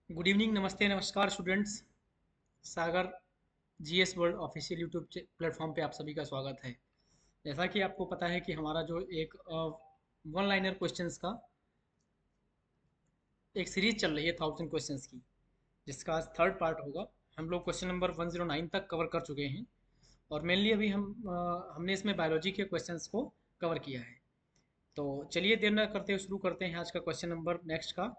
Good evening, नमस्ते, नमस्कार students. Sagar GS world official YouTube platform पे आप सभी का स्वागत है। जैसा कि आपको पता है कि हमारा जो एक वन लाइनर क्वेश्चंस का एक सीरीज चल रही है 1000 क्वेश्चंस की, जिसका आज थर्ड पार्ट होगा। हम लोग क्वेश्चन नंबर 109 तक कवर कर चुके हैं और मेनली अभी हमने इसमें बायोलॉजी के क्वेश्चंस को कवर किया है। तो चलिए देर न करते हुए शुरू करते हैं आज का क्वेश्चन नंबर नेक्स्ट का।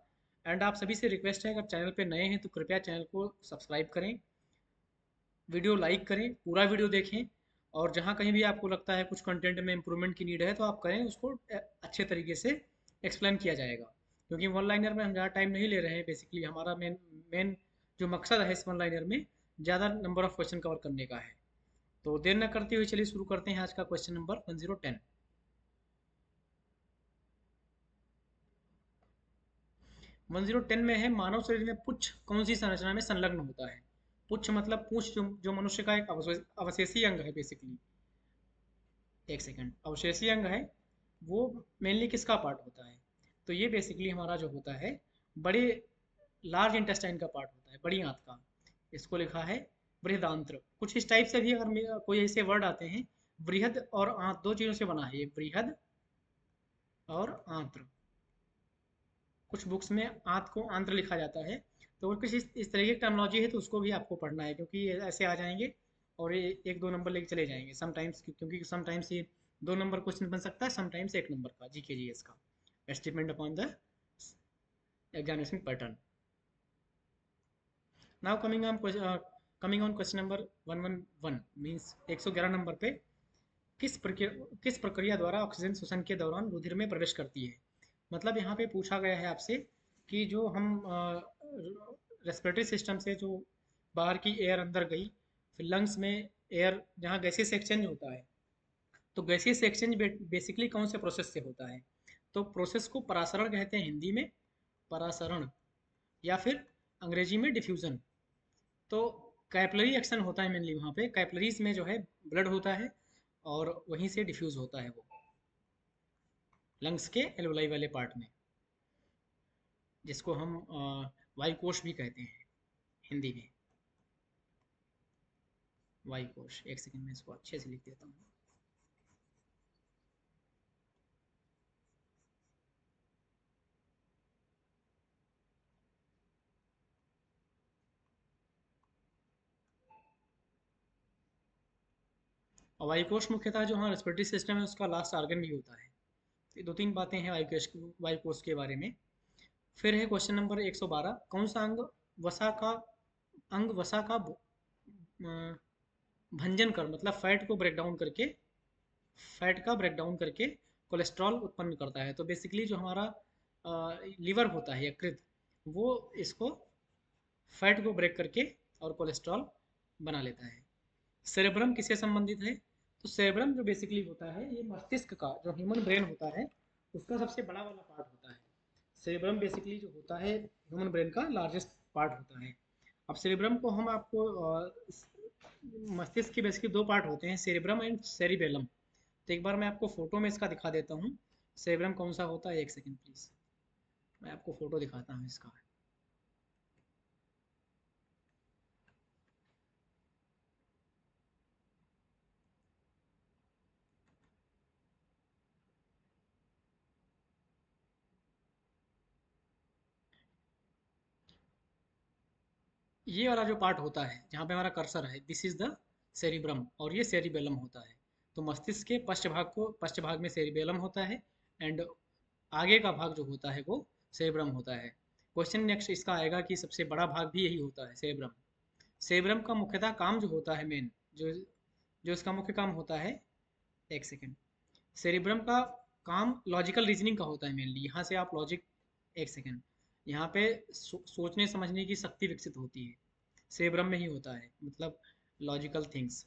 एंड आप सभी से रिक्वेस्ट है, अगर चैनल पे नए हैं तो कृपया चैनल को सब्सक्राइब करें, वीडियो लाइक करें, पूरा वीडियो देखें, और जहाँ कहीं भी आपको लगता है कुछ कंटेंट में इंप्रूवमेंट की नीड है तो आप करें, उसको अच्छे तरीके से एक्सप्लेन किया जाएगा। क्योंकि वन लाइनर में हम ज़्यादा टाइम नहीं ले रहे हैं। बेसिकली हमारा मेन मेन जो मकसद है इस वन लाइनर में ज़्यादा नंबर ऑफ क्वेश्चन कवर करने का है। तो देर न करते हुए चलिए शुरू करते हैं आज का क्वेश्चन नंबर 1010। 1010 में है, मानव शरीर में पुच्छ कौन सी संरचना में संलग्न होता है। पुच्छ मतलब पूंछ, जो मनुष्य का एक अवशेषीय अंग है बेसिकली। एक सेकंड, अवशेषीय अंग है वो मेनली किसका पार्ट होता है? तो ये बेसिकली हमारा जो होता है बड़े लार्ज इंटेस्टाइन का पार्ट होता है, बड़ी आंत का। इसको लिखा है बृहदांत्र। कुछ इस टाइप से भी अगर कोई ऐसे वर्ड आते हैं, बृहद और आंत दो चीज़ों से बना है ये, बृहद और आंत्र। कुछ बुक्स में आंत को आंत्र लिखा जाता है। तो कुछ इस तरह की टर्मिनोलॉजी है, तो उसको भी आपको पढ़ना है, क्योंकि ये ऐसे आ जाएंगे और ये एक दो नंबर लेके चले जाएंगे समटाइम्स, क्योंकि समटाइम्स ये 2 नंबर क्वेश्चन बन सकता है, समटाइम्स 1 नंबर का जीके जीएस का। It's depend upon the examination pattern. Now coming on question number 111 means 111 number पे, किस प्रक्रिया द्वारा ऑक्सीजन श्वसन के दौरान रुधिर में प्रवेश करती है। मतलब यहाँ पे पूछा गया है आपसे कि जो हम रेस्पिरेटरी सिस्टम से जो बाहर की एयर अंदर गई, फिर लंग्स में एयर जहाँ गैसेस एक्सचेंज होता है, तो गैसेस एक्सचेंज बेसिकली कौन से प्रोसेस से होता है? तो प्रोसेस को परासरण कहते हैं हिंदी में, परासरण, या फिर अंग्रेजी में डिफ्यूजन। तो कैपलरी एक्शन होता है मेनली वहाँ पे, कैपलरीज में जो है ब्लड होता है और वहीं से डिफ्यूज होता है वो लंग्स के एल्वोलाई वाले पार्ट में, जिसको हम वायुकोश भी कहते हैं हिंदी में। वायुकोश, एक सेकंड में इसको अच्छे से लिख देता हूँ। और वायुकोश मुख्यतः जो हमारा रेस्पिरेटरी सिस्टम है उसका लास्ट आर्गन भी होता है। ये दो तीन बातें हैं वायुकोश के बारे में। फिर है क्वेश्चन नंबर 112, कौन सा अंग वसा का भंजन कर, मतलब फैट का ब्रेक डाउन करके कोलेस्ट्रॉल उत्पन्न करता है। तो बेसिकली जो हमारा लीवर होता है यकृत, वो इसको फैट को ब्रेक करके और कोलेस्ट्रॉल बना लेता है। सेरेब्रम किससे संबंधित है? तो सेरेब्रम जो बेसिकली होता है, ये मस्तिष्क का, जो ह्यूमन ब्रेन होता है उसका सबसे बड़ा वाला पार्ट होता है। सेरेब्रम बेसिकली जो होता है ह्यूमन ब्रेन का लार्जेस्ट पार्ट होता है। अब सेरेब्रम को हम आपको मस्तिष्क के बेसिकली दो पार्ट होते हैं, सेरेब्रम एंड सेरिबेलम। तो एक बार मैं आपको फोटो में इसका दिखा देता हूँ, सेरेब्रम कौन सा होता है। एक सेकंड प्लीज, मैं आपको फोटो दिखाता हूँ इसका। ये वाला जो पार्ट होता है जहाँ पे हमारा कर्सर है, दिस इज द सेरिब्रम, और ये सेरिबेलम होता है। तो मस्तिष्क के पश्च भाग में सेरिबेलम होता है, एंड आगे का भाग जो होता है वो सेरेब्रम होता है। क्वेश्चन नेक्स्ट इसका आएगा कि सबसे बड़ा भाग भी यही होता है, सेरेब्रम। सेरेब्रम का मुख्यतः काम जो होता है, मेन जो जो इसका मुख्य काम होता है, एक सेकेंड, सेरेब्रम का काम लॉजिकल रीजनिंग का होता है मेनली। यहाँ से आप लॉजिक, एक सेकेंड, यहाँ पे सोचने समझने की शक्ति विकसित होती है, सेरेब्रम में ही होता है, मतलब लॉजिकल थिंग्स।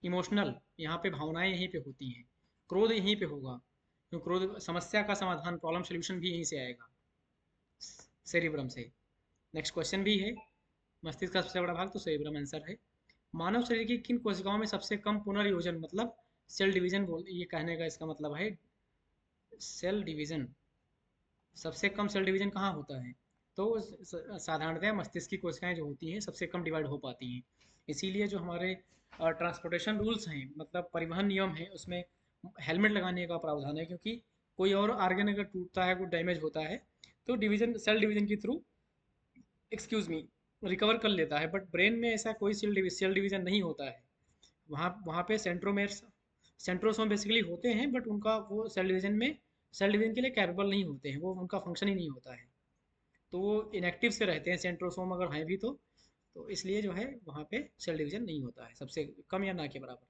इमोशनल, यहाँ पे भावनाएं यहीं पे होती हैं। क्रोध यहीं पे होगा, क्यों क्रोध, समस्या का समाधान, प्रॉब्लम सोल्यूशन भी यहीं से आएगा, सेरिब्रम से। नेक्स्ट क्वेश्चन भी है, मस्तिष्क का सबसे बड़ा भाग तो सेरिब्रम आंसर है। मानव शरीर की किन कोशिकाओं में सबसे कम पुनर्योजन, मतलब सेल डिवीजन बोल, ये कहने का इसका मतलब है सेल डिवीजन सबसे कम सेल डिवीजन कहाँ होता है? तो साधारणतः मस्तिष्क की कोशिकाएं जो होती हैं सबसे कम डिवाइड हो पाती हैं। इसीलिए जो हमारे ट्रांसपोर्टेशन रूल्स हैं, मतलब परिवहन नियम हैं, उसमें हेलमेट लगाने का प्रावधान है, क्योंकि कोई और आर्गन अगर टूटता है, कोई डैमेज होता है, तो डिवीजन सेल डिवीजन के थ्रू, एक्सक्यूज मी, रिकवर कर लेता है। बट ब्रेन में ऐसा कोई सेल डिवीजन नहीं होता है। वहाँ वहाँ पे सेंट्रोमेर्स, सेंट्रोसोम बेसिकली होते हैं, बट उनका वो सेल डिवीजन के लिए कैपेबल नहीं होते हैं, वो उनका फंक्शन ही नहीं होता है। तो वो इनएक्टिव से रहते हैं सेंट्रोसोम अगर हैं भी तो इसलिए जो है वहाँ पे सेल डिवीजन नहीं होता है, सबसे कम या ना के बराबर।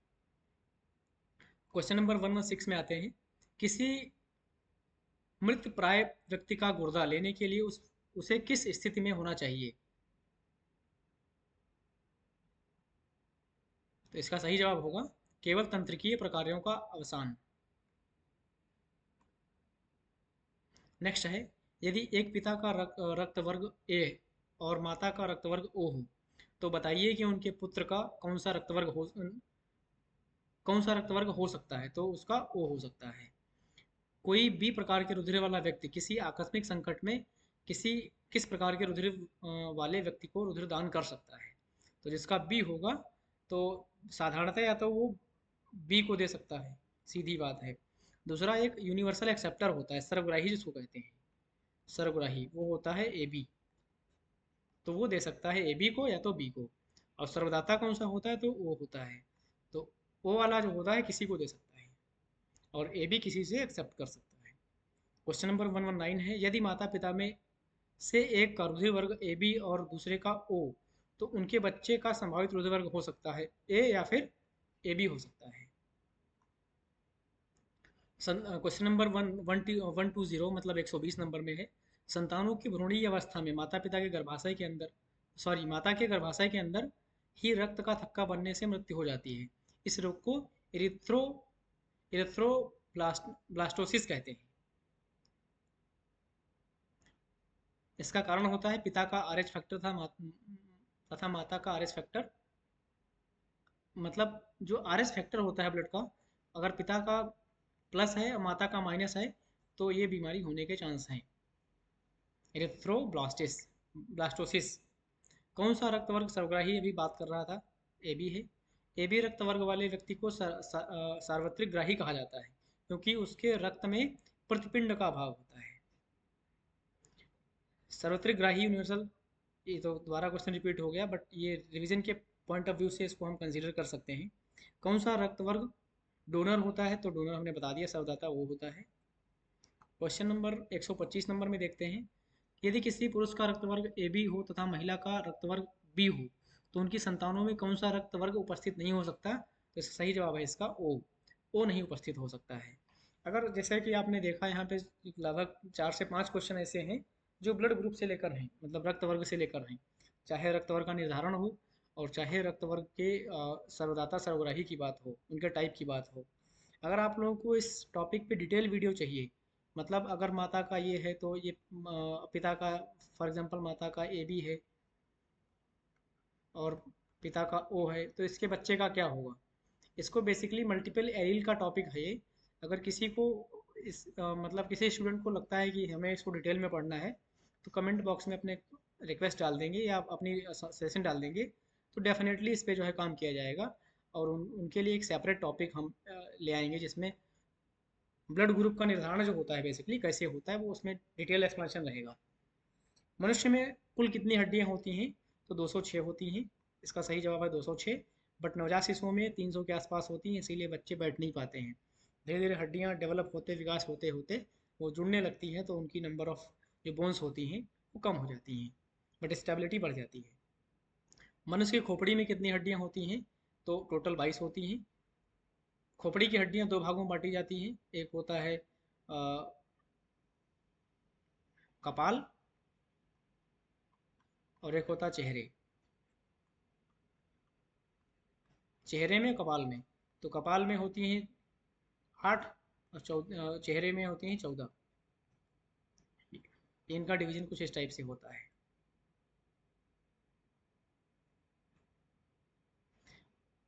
क्वेश्चन नंबर 116 में आते हैं। किसी मृत प्राय व्यक्ति का गुर्दा लेने के लिए उसे किस स्थिति में होना चाहिए? तो इसका सही जवाब होगा केवल तंत्रिकीय प्रकारों का अवसान। नेक्स्ट है, यदि एक पिता का रक्त वर्ग ए और माता का रक्त वर्ग ओ हो, तो बताइए कि उनके पुत्र का कौन सा रक्त वर्ग हो सकता है? तो उसका ओ हो सकता है। कोई भी प्रकार के रुधिर वाला व्यक्ति किसी आकस्मिक संकट में किसी किस प्रकार के रुधिर वाले व्यक्ति को रुधिर दान कर सकता है? तो जिसका बी होगा, तो साधारणतः या तो वो बी को दे सकता है, सीधी बात है। दूसरा, एक यूनिवर्सल एक्सेप्टर होता है, सर्वग्राही जिसको कहते हैं, सर्वग्राही वो होता है ए बी, तो वो दे सकता है ए बी को या तो बी को। और सर्वदाता कौन सा होता है? तो ओ होता है। तो ओ वाला जो होता है किसी को दे सकता है, और ए बी किसी से एक्सेप्ट कर सकता है। क्वेश्चन नंबर 119 है, यदि माता पिता में से एक का रुधिर वर्ग ए बी और दूसरे का ओ, तो उनके बच्चे का संभावित रुधिर वर्ग हो सकता है ए या फिर ए बी हो सकता है। क्वेश्चन नंबर 120 मतलब 120 नंबर में है, संतानों की भ्रूणीय अवस्था में माता पिता के गर्भाशय के अंदर, सॉरी, माता के गर्भाशय के अंदर ही रक्त का थक्का बनने से मृत्यु हो जाती है। इस रोग को इरिथ्रो इरिथ्रोब्लास्टोसिस कहते हैं। इसका कारण होता है पिता का आर एच फैक्टर तथा माता का आर एच फैक्टर, मतलब जो आर एच फैक्टर होता है ब्लड का, अगर पिता का प्लस है और माता का माइनस है, तो ये बीमारी होने के चांस हैं। एरिथ्रोब्लास्टिस ब्लास्टोसिस। कौन सा रक्त वर्ग सर्वग्राही, अभी बात कर रहा था, ए बी है। ए बी रक्त वर्ग वाले व्यक्ति को सार्वत्रिक ग्राही कहा जाता है, क्योंकि उसके रक्त में प्रतिपिंड का अभाव होता है। सर्वत्रिक ग्राही यूनिवर्सल, ये तो दोबारा क्वेश्चन रिपीट हो गया, बट ये रिवीजन के पॉइंट ऑफ व्यू से इसको हम कंसीडर कर सकते हैं। कौन सा रक्त वर्ग डोनर होता है? तो डोनर हमने बता दिया, सर्वदाता वो होता है। क्वेश्चन नंबर 125 नंबर में देखते हैं, यदि किसी पुरुष का रक्त वर्ग ए बी हो तथा महिला का रक्त वर्ग बी हो, तो उनकी संतानों में कौन सा रक्त वर्ग उपस्थित नहीं हो सकता? तो इसका सही जवाब है इसका ओ नहीं उपस्थित हो सकता है। अगर जैसे कि आपने देखा यहाँ पे लगभग 4 से 5 क्वेश्चन ऐसे हैं जो ब्लड ग्रुप से लेकर हैं, मतलब रक्त वर्ग से लेकर हैं, चाहे रक्त वर्ग का निर्धारण हो और चाहे रक्त वर्ग के सर्वदाता सर्वग्राही की बात हो, उनके टाइप की बात हो। अगर आप लोगों को इस टॉपिक पे डिटेल वीडियो चाहिए, मतलब अगर माता का ये है तो ये पिता का, फॉर एग्जांपल माता का ए बी है और पिता का ओ है, तो इसके बच्चे का क्या होगा? इसको बेसिकली मल्टीपल एलील का टॉपिक है ये। अगर किसी को मतलब किसी स्टूडेंट को लगता है कि हमें इसको डिटेल में पढ़ना है, तो कमेंट बॉक्स में अपने रिक्वेस्ट डाल देंगे या अपनी सेशन डाल देंगे, तो डेफिनेटली इस पे जो है काम किया जाएगा। और उनके लिए एक सेपरेट टॉपिक हम ले आएंगे, जिसमें ब्लड ग्रुप का निर्धारण जो होता है बेसिकली कैसे होता है, वो उसमें डिटेल एक्सप्लेनेशन रहेगा। मनुष्य में कुल कितनी हड्डियां होती हैं? तो 206 होती हैं। इसका सही जवाब है 206। बट नवजात शिशुओं में 300 के आसपास होती हैं, इसीलिए बच्चे बैठ नहीं पाते हैं। धीरे धीरे हड्डियां डेवलप होते, विकास होते होते वो जुड़ने लगती हैं, तो उनकी नंबर ऑफ जो बोन्स होती हैं वो कम हो जाती हैं, बट स्टेबिलिटी बढ़ जाती है। मनुष्य की खोपड़ी में कितनी हड्डियां होती हैं? तो टोटल 22 होती हैं। खोपड़ी की हड्डियां दो भागों में बांटी जाती हैं, एक होता है कपाल और एक होता है चेहरे। चेहरे में, कपाल में, तो कपाल में होती हैं 8 और चेहरे में होती हैं 14। इनका डिवीजन कुछ इस टाइप से होता है।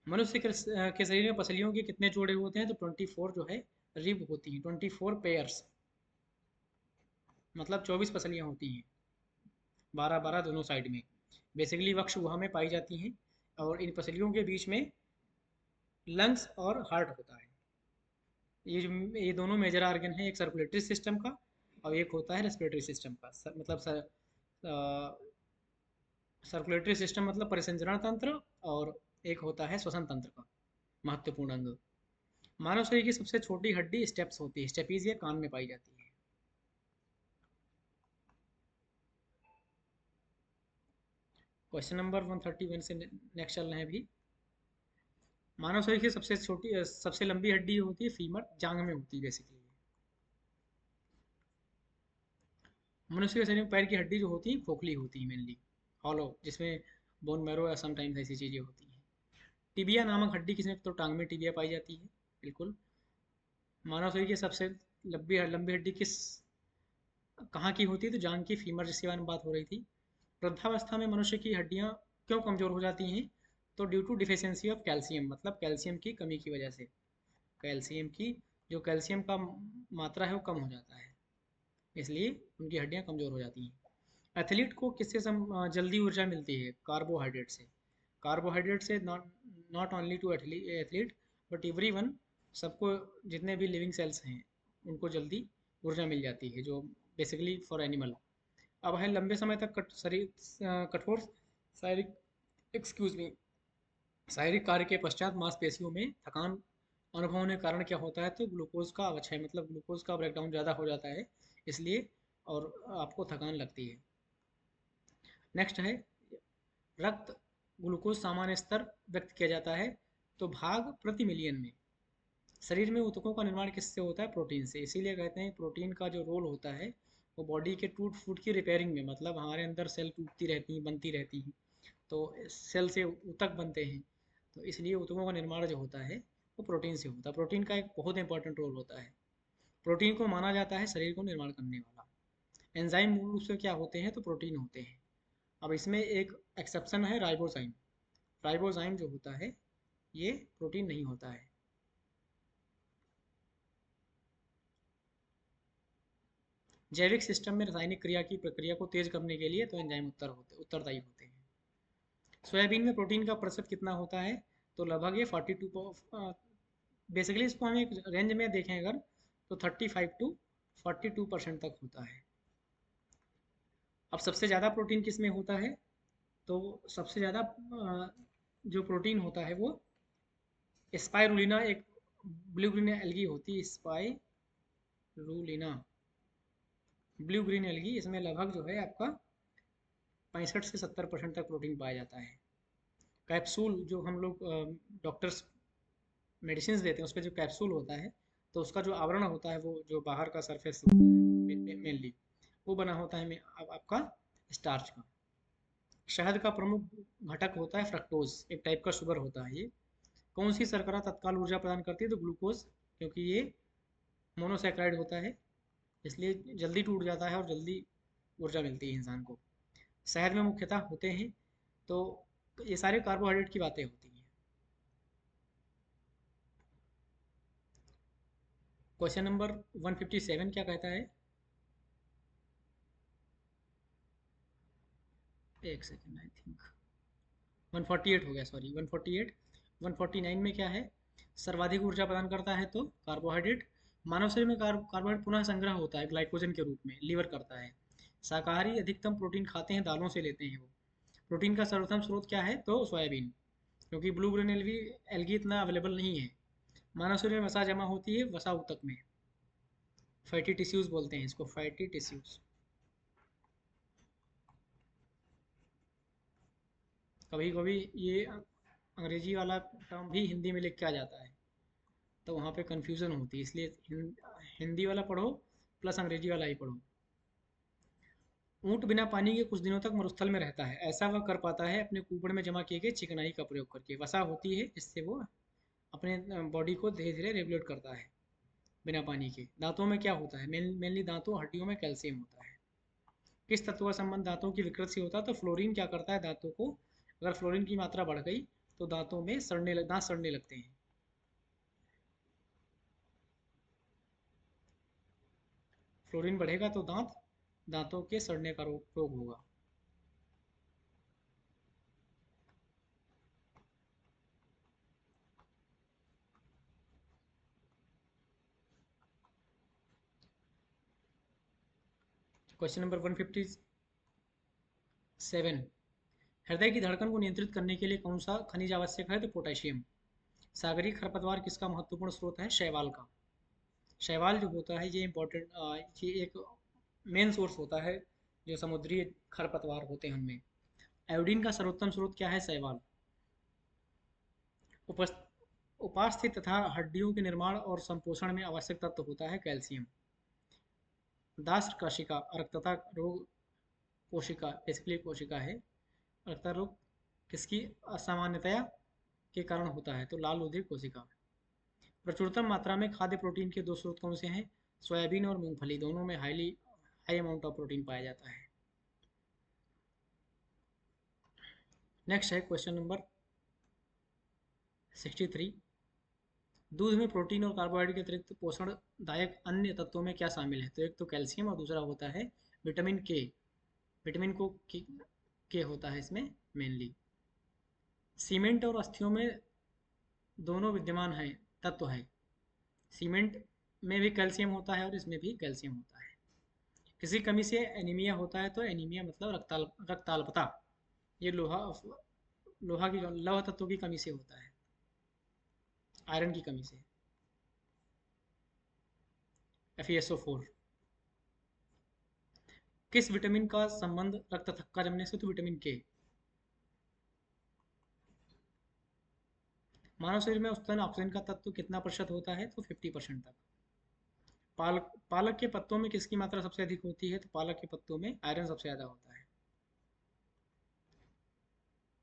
मनुष्य के शरीर में पसलियों के कितने जोड़े होते हैं? तो 24 जो है रिब होती हैं, 24 पेयर्स। मतलब 24 पसलियाँ होती हैं, 12-12 दोनों साइड में। बेसिकली वक्ष गुहा में पाई जाती हैं और इन पसलियों के बीच में लंग्स और हार्ट होता है। ये दोनों मेजर ऑर्गन है, एक सर्कुलेटरी सिस्टम का और एक होता है रेस्पिरेटरी सिस्टम का। सर्कुलेटरी सिस्टम मतलब परिसंचरण तंत्र और एक होता है श्वसन तंत्र का महत्वपूर्ण अंग। मानव शरीर की सबसे छोटी हड्डी स्टेप्स होती है, स्टेपीज ये कान में पाई जाती है। क्वेश्चन नंबर 131 से नेक्स्ट चल रहे हैं अभी। मानव शरीर की सबसे लंबी हड्डी होती है फीमर, जांग में होती है बेसिकली। मनुष्य के शरीर में पैर की हड्डी जो होती है खोखली होती है मेनली, हॉलो, जिसमें बोन मैरो या समटाइम्स ऐसी चीज़ें होती हैं। टिबिया नामक हड्डी किसमें, तो टांग में टिबिया पाई जाती है, बिल्कुल। मानव शरीर की सबसे लंबी लंबी हड्डी कहाँ की होती है, तो जांग की, फीमर, जिसके बारे में बात हो रही थी। वृद्धावस्था में मनुष्य की हड्डियाँ क्यों कमज़ोर हो जाती हैं, तो due to deficiency of calcium, मतलब कैल्शियम की कमी की वजह से। कैल्शियम की जो कैल्शियम का मात्रा है वो कम हो जाता है, इसलिए उनकी हड्डियाँ कमज़ोर हो जाती हैं। एथलीट को किससे जल्दी ऊर्जा मिलती है, कार्बोहाइड्रेट से। कार्बोहाइड्रेट से not not only to athlete but every one, सबको, जितने भी लिविंग सेल्स हैं उनको जल्दी ऊर्जा मिल जाती है, जो बेसिकली फॉर एनिमल। अब है लंबे समय तक कठोर शारीरिक एक्सक्यूज मी शारीरिक कार्य के पश्चात मांसपेशियों में थकान अनुभव होने के कारण क्या होता है, तो ग्लूकोज का अवक्षय, मतलब ग्लूकोज का ब्रेकडाउन ज़्यादा हो जाता है, इसलिए और आपको थकान लगती है। नेक्स्ट है रक्त ग्लूकोज सामान्य स्तर व्यक्त किया जाता है, तो भाग प्रति मिलियन में। शरीर में ऊतकों का निर्माण किससे होता है, प्रोटीन से। इसीलिए कहते हैं प्रोटीन का जो रोल होता है वो बॉडी के टूट फूट की रिपेयरिंग में, मतलब हमारे अंदर सेल टूटती रहती हैं, बनती रहती हैं, तो सेल से ऊतक बनते हैं, तो इसलिए ऊतकों का निर्माण जो होता है वो प्रोटीन से होता है। प्रोटीन का एक बहुत इंपॉर्टेंट रोल होता है। प्रोटीन को माना जाता है शरीर को निर्माण करने वाला। एंजाइम मूल रूप से क्या होते हैं, तो प्रोटीन होते हैं। अब इसमें एक एक्सेप्शन है, राइबोजाइम। राइबोजाइम जो होता है ये प्रोटीन नहीं होता है। जैविक सिस्टम में रासायनिक क्रिया की प्रक्रिया को तेज करने के लिए तो एंजाइम उत्तरदायी होते हैं। सोयाबीन में प्रोटीन का प्रतिशत कितना होता है, तो लगभग ये 42, बेसिकली इसको हम एक रेंज में देखें अगर, तो 35 टू 42% तक होता है। अब सबसे ज़्यादा प्रोटीन किस में होता है, तो सबसे ज़्यादा जो प्रोटीन होता है वो स्पाइरुलिना, एक ब्लू ग्रीन एल्गी होती है, स्पाइरुलिना ब्लू ग्रीन एल्गी, इसमें लगभग जो है आपका 65 से 70% तक प्रोटीन पाया जाता है। कैप्सूल जो हम लोग डॉक्टर्स मेडिसिन देते हैं उस पर जो कैप्सूल होता है, तो उसका जो आवरण होता है, वो जो बाहर का सरफेस होता है मेनली, वो बना होता है आपका स्टार्च का। शहद का प्रमुख घटक होता है फ्रक्टोज, एक टाइप का शुगर होता है ये। कौन सी शर्करा तत्काल ऊर्जा प्रदान करती है, तो ग्लूकोज, क्योंकि ये मोनोसैक्राइड होता है, इसलिए जल्दी टूट जाता है और जल्दी ऊर्जा मिलती है इंसान को। शहद में मुख्यतः होते हैं, तो ये सारे कार्बोहाइड्रेट की बातें होती हैं। क्वेश्चन नंबर 157 क्या कहता है, एक सेकेंड, आई थिंक 148 हो गया, सॉरी 148। 149 में क्या है, सर्वाधिक ऊर्जा प्रदान करता है तो कार्बोहाइड्रेट। मानव शरीर में कार्बोहाइड्रेट पुनः संग्रह होता है ग्लाइकोजन के रूप में, लीवर करता है। शाकाहारी अधिकतम प्रोटीन खाते हैं, दालों से लेते हैं वो। प्रोटीन का सर्वोत्तम स्रोत क्या है, तो सोयाबीन, क्योंकि ब्लू ग्रीन एल्गी एल्गी इतना अवेलेबल नहीं है। मानव शरीर में वसा जमा होती है वसा ऊतक में, फैटी टिश्यूज बोलते हैं इसको, फैटी टिश्यूज। कभी कभी ये अंग्रेजी वाला टर्म भी हिंदी में लिख के आ जाता है, तो वहाँ पे कन्फ्यूज़न होती है, इसलिए हिंदी वाला पढ़ो प्लस अंग्रेजी वाला ही पढ़ो। ऊँट बिना पानी के कुछ दिनों तक मरुस्थल में रहता है, ऐसा वह कर पाता है अपने कुबड़ में जमा किए गए चिकनाई का प्रयोग करके। वसा होती है जिससे वो अपने बॉडी को धीरे धीरे रेगुलेट करता है बिना पानी के। दांतों में क्या होता है, मेनली दांतों हड्डियों में कैल्शियम होता है। किस तत्व का संबंध दांतों की विकृति से होता है, तो फ्लोरीन क्या करता है दांतों को, अगर फ्लोरीन की मात्रा बढ़ गई तो दांतों में दांत सड़ने लगते हैं। फ्लोरीन बढ़ेगा तो दांत दांतों के सड़ने का रोग होगा। क्वेश्चन नंबर 157, हृदय की धड़कन को नियंत्रित करने के लिए कौन सा खनिज आवश्यक है? तो पोटेशियम। सागरीय खरपतवार किसका महत्वपूर्ण स्रोत है? शैवाल का। शैवाल जो होता है ये इम्पोर्टेंट, ये एक मेन सोर्स होता है जो समुद्री खरपतवार होते हैं उनमें। आयोडीन का सर्वोत्तम स्रोत क्या है? शैवाल। उपास्थि तथा हड्डियों के निर्माण और संपोषण में आवश्यक तत्व होता है कैल्शियम। दास कोशिका अरक्तता रोग कोशिका बेसिकली कोशिका है। अरक्तता रोग किसकी असामान्यतया के कारण होता है? तो लाल लोधी कोशिका। प्रचुरतम मात्रा में खाद्य प्रोटीन के दो स्रोत कौन से हैं? सोयाबीन और मूंगफली, दोनों में हाई अमाउंट ऑफ प्रोटीन पाया जाता है। नेक्स्ट है क्वेश्चन नंबर 63, दूध में प्रोटीन और कार्बोहाइड्रेट के अतिरिक्त पोषणदायक अन्य तत्वों में क्या शामिल है? तो एक तो कैल्शियम और दूसरा होता है विटामिन के। विटामिन के होता है इसमें मेनली। सीमेंट और अस्थियों में दोनों विद्यमान है तत्व है। सीमेंट में भी कैल्शियम होता है और इसमें भी कैल्शियम होता है। किसी कमी से एनीमिया होता है, तो एनीमिया मतलब रक्ताल्पता। ये लोहा की लौह तत्व की कमी से होता है, आयरन की कमी से। FeSO4। किस विटामिन का संबंध रक्त थक्का जमने से? तो विटामिन के। मानव शरीर में औसतन ऑक्सीजन का तत्व कितना प्रतिशत होता है? तो 50% तक। पालक के पत्तों में किसकी मात्रा सबसे अधिक होती है? तो पालक के पत्तों में आयरन सबसे ज़्यादा होता है।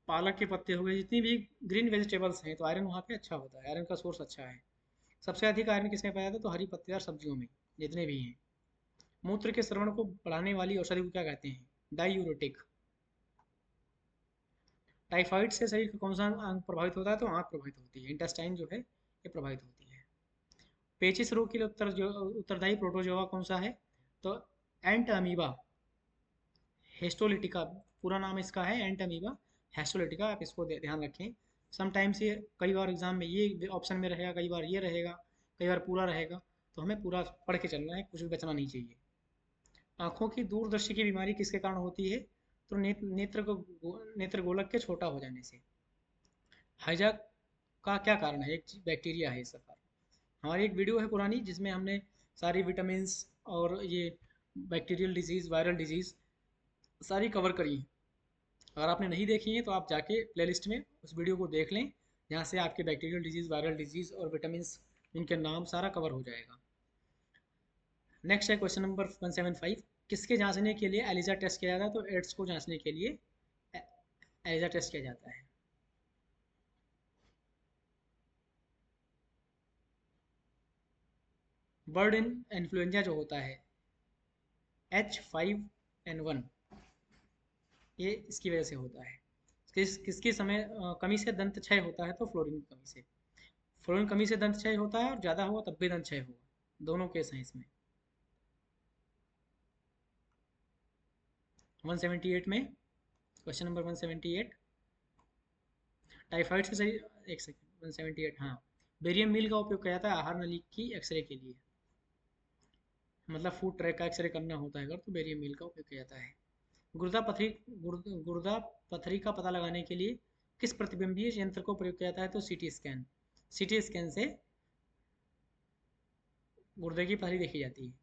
पालक के पत्ते हो गए, जितनी भी ग्रीन वेजिटेबल्स हैं, तो आयरन वहाँ पे अच्छा होता है, आयरन का सोर्स अच्छा है। सबसे अधिक आयरन किसमें पाया जाता है? तो हरी पत्तेदार सब्जियों में, जितने भी हैं। मूत्र के श्रवण को बढ़ाने वाली औषधि को क्या कहते हैं? डायूरेटिक। टाइफाइड से शरीर का कौन सा अंग प्रभावित होता है? तो आँख प्रभावित होती है, इंटेस्टाइन जो है ये प्रभावित होती है। पेचिस रोग के लिए उत्तरदायी प्रोटोजोआ कौन सा है? तो एंट अमीबा हेस्टोलिटिका, पूरा नाम इसका है एंट अमीबा हेस्टोलिटिका। आप इसको ध्यान रखें। समटाइम्स ये कई बार एग्जाम में ये ऑप्शन में रहेगा, कई बार ये रहेगा, कई बार पूरा रहेगा। तो हमें पूरा पढ़ के चलना है, कुछ भी बचना नहीं चाहिए। आंखों की दूरदृष्टि की बीमारी किसके कारण होती है? तो नेत्र गोलक के छोटा हो जाने से। हैजा का क्या कारण है? एक बैक्टीरिया है इसका कारण। हमारी एक वीडियो है पुरानी जिसमें हमने सारी विटामिन और ये बैक्टीरियल डिजीज़, वायरल डिजीज़ सारी कवर करी है। अगर आपने नहीं देखी है तो आप जाके प्लेलिस्ट में उस वीडियो को देख लें, जहाँ से आपके बैक्टीरियल डिजीज़, वायरल डिजीज़ और विटामिन इनके नाम सारा कवर हो जाएगा। नेक्स्ट है क्वेश्चन नंबर 175, किसके जांचने के लिए एलिजा टेस्ट किया जाता है? तो एड्स को जांचने के लिए एलिजा टेस्ट किया जाता है। बर्ड इन्फ्लुएंजा जो होता है H5N1, ये इसकी वजह से होता है। किसकी समय कमी से दंत क्षय होता है? तो फ्लोरीन की कमी से। फ्लोरीन कमी से दंत क्षय होता है, और ज़्यादा हुआ तब भी दंत क्षय होगा, दोनों केस हैं इसमें। 178 में, क्वेश्चन नंबर 178, टाइफाइड से सही। एक सेकेंड, 178, हाँ। बेरियम मील का उपयोग किया जाता है आहार नली की एक्सरे के लिए, मतलब फूड ट्रैक का एक्सरे करना होता है अगर, तो बेरियम मील का उपयोग किया जाता है। गुर्दा पथरी का पता लगाने के लिए किस प्रतिबिंबीय यंत्र को प्रयोग किया जाता है? तो सीटी स्कैन। सीटी स्कैन से गुर्दे की पथरी देखी जाती है।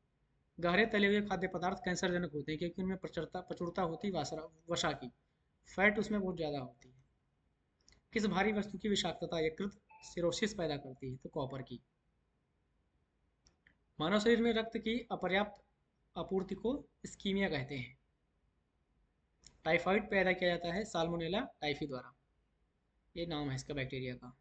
गहरे तले हुए खाद्य पदार्थ कैंसर जनक होते हैं, क्योंकि उनमें प्रचुरता होती है वसा की। फैट उसमें बहुत ज़्यादा होती है। किस भारी वस्तु की विषाक्तता यकृत सिरोसिस पैदा करती है? तो कॉपर की। मानव शरीर में रक्त की अपर्याप्त आपूर्ति को इस्कीमिया कहते हैं। टाइफाइड पैदा किया जाता है साल्मोनेला टाइफी द्वारा, ये नाम है इसका बैक्टीरिया का।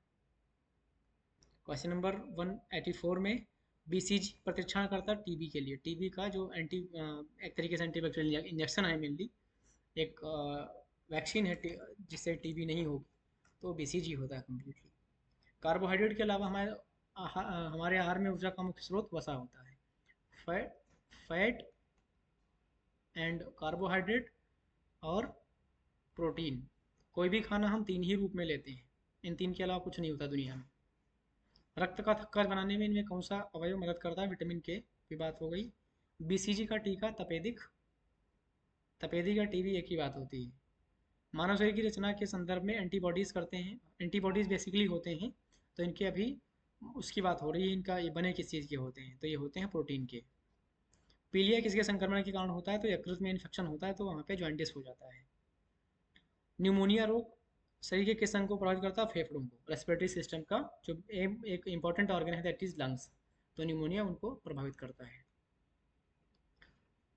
क्वेश्चन नंबर 184 में, बीसीजी प्रतिरक्षण करता है टीबी के लिए। टीबी का जो एक तरीके से एंटीबैक्टीरियल इंजेक्शन है मेनली, एक वैक्सीन है जिससे टीबी नहीं होगी, तो बीसीजी होता है कम्प्लीटली। कार्बोहाइड्रेट के अलावा हमारे आहार में ऊर्जा का मुख्य स्रोत वसा होता है। फैट फैट एंड कार्बोहाइड्रेट और प्रोटीन। कोई भी खाना हम तीन ही रूप में लेते हैं, इन तीन के अलावा कुछ नहीं होता दुनिया में। रक्त का थक्का बनाने में इनमें कौन सा अवयव मदद करता है? विटामिन के की बात हो गई। बीसीजी का टीका तपेदिक, तपेदिक या टीबी एक ही बात होती है। मानव शरीर की रचना के संदर्भ में एंटीबॉडीज़ करते हैं, एंटीबॉडीज़ बेसिकली होते हैं, तो इनके अभी उसकी बात हो रही है, इनका ये बने किस चीज़ के होते हैं, तो ये होते हैं प्रोटीन के। पीलिया किसके संक्रमण के कारण होता है? तो यकृत में इन्फेक्शन होता है, तो वहाँ पे जॉइंटिस हो जाता है। न्यूमोनिया रोग शरीर के किस अंग को प्रभावित करता है? फेफड़ों को, रेस्पिरेटरी सिस्टम का जो एक इंपॉर्टेंट ऑर्गन है दैट इज लंग्स, तो न्यूमोनिया उनको प्रभावित करता है।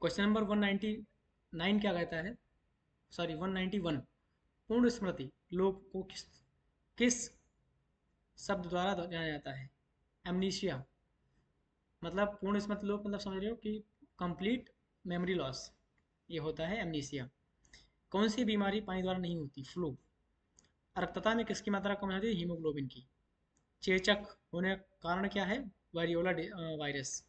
क्वेश्चन नंबर 199 क्या कहता है? सॉरी 191। पूर्ण स्मृति लोग को किस किस शब्द द्वारा जाना जाता है? एमनीशिया। मतलब पूर्ण स्मृति लोग मतलब समझ रहे हो कि कंप्लीट मेमोरी लॉस, ये होता है एमनीशिया। कौन सी बीमारी पानी द्वारा नहीं होती? फ्लू। रक्तता में किसकी मात्रा कम होती है? हीमोग्लोबिन की। चेचक होने का कारण क्या है? वायरियोला वायरस।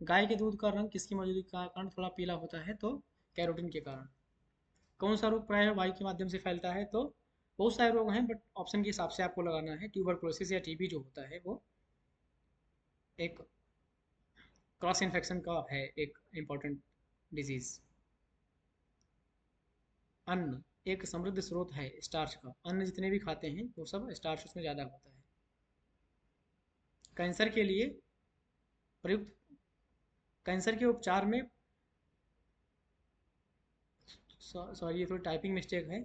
गाय के दूध का रंग किसकी मौजूदगी के कारण थोड़ा पीला होता है? तो कैरोटीन के कारण। कौन सा रोग प्रायः वायु के माध्यम से फैलता है? तो बहुत सारे रोग हैं, बट ऑप्शन के हिसाब से आपको लगाना है। ट्यूबरकुलोसिस या टीबी जो होता है वो एक क्रॉस इन्फेक्शन का है, एक इम्पॉर्टेंट डिजीज। अन्न एक समृद्ध स्रोत है स्टार्च का। अन्न जितने भी खाते हैं वो सब स्टार्च उसमें ज़्यादा होता है। कैंसर के लिए प्रयुक्त, कैंसर के उपचार में, सॉरी ये थोड़ी टाइपिंग मिस्टेक है।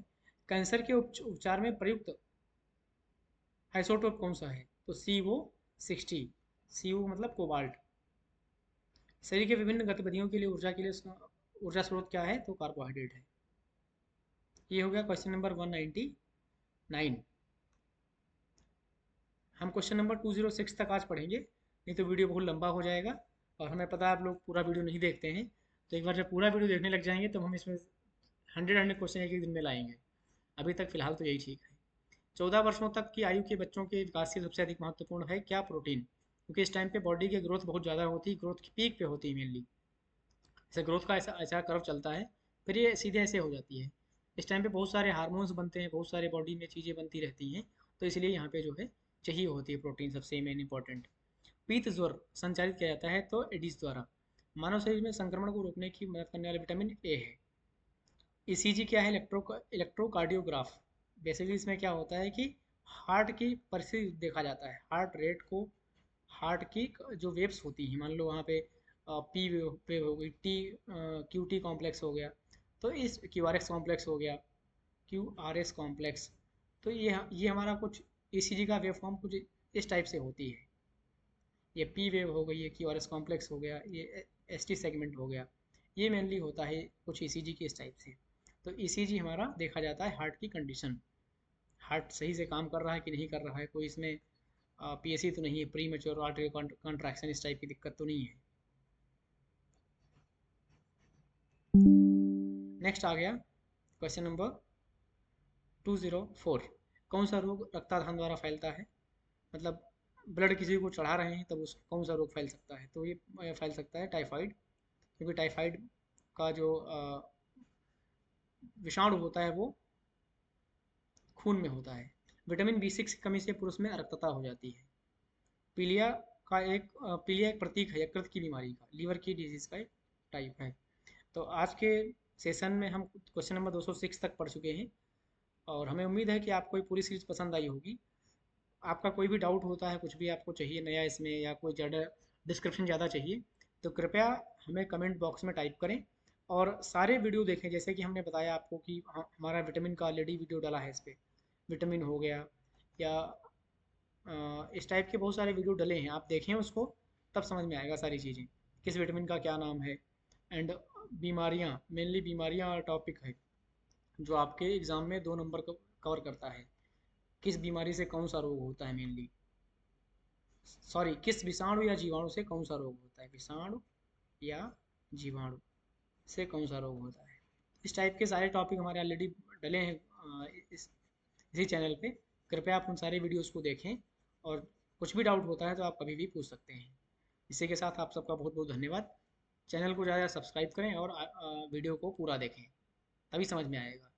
कैंसर के उपचार में प्रयुक्त आइसोटोप कौन सा है? तो CO60। CO मतलब कोबाल्ट। शरीर के विभिन्न गतिविधियों के लिए ऊर्जा स्रोत क्या है? तो कार्बोहाइड्रेट है। ये हो गया क्वेश्चन नंबर 199। हम क्वेश्चन नंबर 206 तक आज पढ़ेंगे, नहीं तो वीडियो बहुत लंबा हो जाएगा, और हमें पता है आप लोग पूरा वीडियो नहीं देखते हैं। तो एक बार जब पूरा वीडियो देखने लग जाएंगे तो हम इसमें 100 क्वेश्चन एक एक दिन में लाएंगे। अभी तक फिलहाल तो यही ठीक है। 14 वर्षों तक की आयु के बच्चों के विकास के सबसे अधिक महत्वपूर्ण है क्या? प्रोटीन। क्योंकि इस टाइम पे बॉडी की ग्रोथ बहुत ज़्यादा होती है, ग्रोथ की पीक पे होती है मेनली। जैसे ग्रोथ का ऐसा ऐसा कर्व चलता है, फिर ये सीधे ऐसे हो जाती है। इस टाइम पे बहुत सारे हार्मोन्स बनते हैं, बहुत सारे बॉडी में चीज़ें बनती रहती हैं, तो इसलिए यहाँ पे जो है चाहिए होती है प्रोटीन, सबसे मेन इंपॉर्टेंट। पीत ज्वर संचारित किया जाता है तो एडिस द्वारा। मानव शरीर में संक्रमण को रोकने की मदद करने वाला विटामिन ए है। ईसीजी क्या है? इलेक्ट्रोकार्डियोग्राफ। बेसिकली इसमें क्या होता है कि हार्ट की परिस्थिति देखा जाता है, हार्ट रेट को, हार्ट की जो वेव्स होती हैं, मान लो वहाँ पे पी वेव हो गई, टी QT कॉम्प्लेक्स हो गया, तो इस QRS कॉम्प्लेक्स हो गया, QRS कॉम्प्लेक्स, तो ये हमारा कुछ ईसीजी का वेव फॉर्म कुछ इस टाइप से होती है। ये पी वेव हो गई, ये QRS कॉम्प्लेक्स हो गया, ये ST सेगमेंट हो गया, ये मेनली होता है कुछ ईसीजी के इस टाइप से। तो ईसीजी हमारा देखा जाता है हार्ट की कंडीशन, हार्ट सही से काम कर रहा है कि नहीं कर रहा है, कोई इसमें PSC तो नहीं है, प्री मेच्योर आर्टरी कॉन्ट्रैक्शन इस टाइप की दिक्कत तो नहीं है। नेक्स्ट आ गया क्वेश्चन नंबर 204। कौन सा रोग रक्ताधान द्वारा फैलता है? मतलब ब्लड किसी को चढ़ा रहे हैं तब उस कौन सा रोग फैल सकता है? तो ये फैल सकता है टाइफाइड, क्योंकि टाइफाइड का जो विषाणु होता है वो खून में होता है। विटामिन B6 की कमी से पुरुष में अरक्तता हो जाती है। पीलिया पीलिया एक प्रतीक है यकृत की बीमारी का, लीवर की डिजीज का एक टाइप है। तो आज के सेशन में हम क्वेश्चन नंबर 206 तक पढ़ चुके हैं, और हमें उम्मीद है कि आपको ये पूरी सीरीज पसंद आई होगी। आपका कोई भी डाउट होता है, कुछ भी आपको चाहिए नया इसमें, या कोई ज़्यादा डिस्क्रिप्शन ज़्यादा चाहिए, तो कृपया हमें कमेंट बॉक्स में टाइप करें, और सारे वीडियो देखें। जैसे कि हमने बताया आपको कि हमारा विटामिन का ऑलरेडी वीडियो डाला है इस पर, विटामिन हो गया, या इस टाइप के बहुत सारे वीडियो डले हैं, आप देखें उसको, तब समझ में आएगा सारी चीज़ें, किस विटामिन का क्या नाम है। एंड बीमारियाँ, मेनली बीमारियाँ टॉपिक है जो आपके एग्ज़ाम में 2 नंबर को कवर करता है। किस बीमारी से कौन सा रोग होता है मेनली, सॉरी किस विषाणु या जीवाणु से कौन सा रोग होता है, विषाणु या जीवाणु से कौन सा रोग होता है। इस टाइप के सारे टॉपिक हमारे ऑलरेडी डले हैं इसी चैनल पे। कृपया आप उन सारे वीडियोस को देखें, और कुछ भी डाउट होता है तो आप कभी भी पूछ सकते हैं। इसी के साथ आप सबका बहुत बहुत धन्यवाद। चैनल को ज़्यादा सब्सक्राइब करें और वीडियो को पूरा देखें, तभी समझ में आएगा।